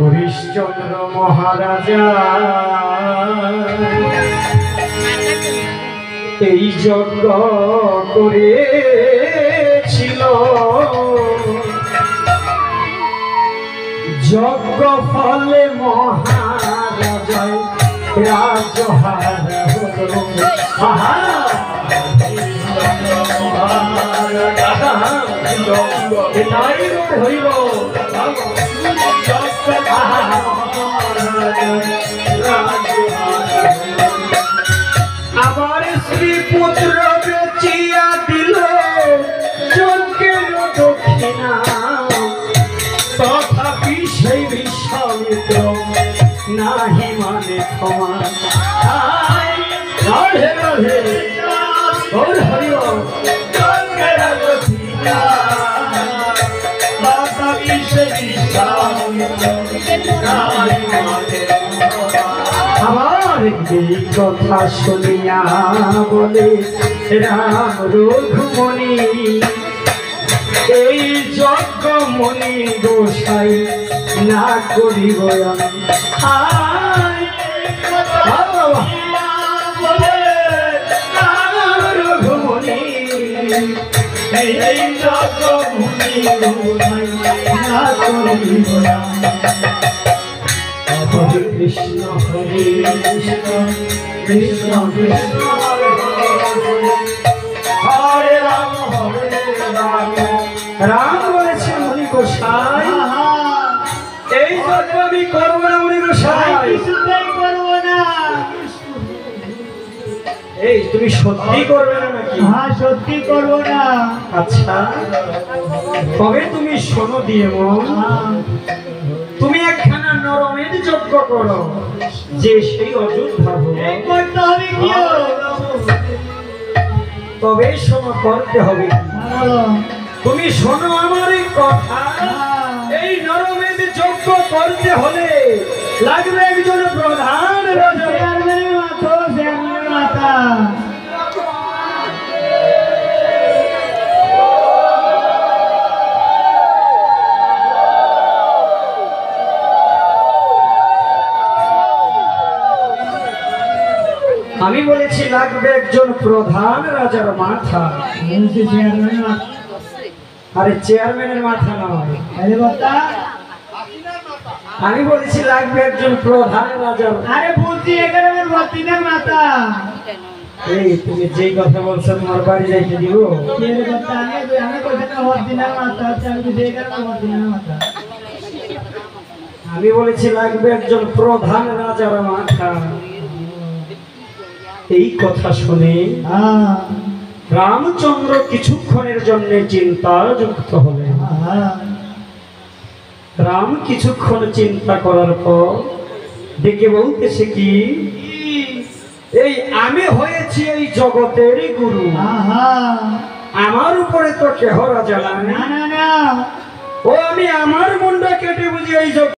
হরিশ্চন্দ্র মহারাজা এই যজ্ঞ করেছিল, যজ্ঞ ফলে মহারাজায় রাজহার হলো। আবার শ্রী পুত্র বেচিয়া দিল যজ্ঞের দক্ষিণা, তথাপি সেই বিশ্বামিত্র নাহি মানে ক্ষমা। রাধে রাধে গৌর হরি বল। আমার এই কথা শুনিয়া বলে রাম রঘুমণি, এই যজ্ঞ মণি গোসাই না করিব আমি। রঘুমণি এই যজ্ঞ মণি গোসাই না করিব আমি। হরে কৃষ্ণ হরে কৃষ্ণ কৃষ্ণ কৃষ্ণ হরে রাম রাম বলেছে মুনি গোসাই, এই যজ্ঞ আমি করবো না মুনি গোসাই, কিছুতেই করবো না। এই তুমি সত্যি করবে না নাকি? হ্যাঁ সত্যি করবো না। আচ্ছা তবে তুমি শোনো দিয়ে মন, তুমি একখানা নরমেদ যজ্ঞ করো, যে সেই অযোধ্যা করতে হবে কি? তবে শোনো করতে হবে। তুমি শোনো আমার এই কথা, এই নরমেদ যজ্ঞ করতে হলে লাগবে একজন প্রধান রাজা। আমি বলেছি লাগবে একজন প্রধান রাজার মাথা। আরে চেয়ারম্যানের মাথা নয়, আমি বলেছি লাগবে একজন প্রধান রাজার। আরে বলছি এখানে ভর্তিনের মাথা। এই তুমি যেই কথা বলছো তোমার বাড়ি যাইতে দিব? আমি বলেছি লাগবে একজন প্রধান রাজার মাথা। এই কথা শুনে রামচন্দ্র কিছুক্ষণের জন্য চিন্তাযুক্ত হলেন। রাম কিছুক্ষণ চিন্তা করার পর ডেকে বলতেছে কি, এই আমি হয়েছি এই জগতেরই গুরু, আমার উপরে তো কেহ রাজা না। ও আমি আমার মুন্ডা কেটে বুঝি এই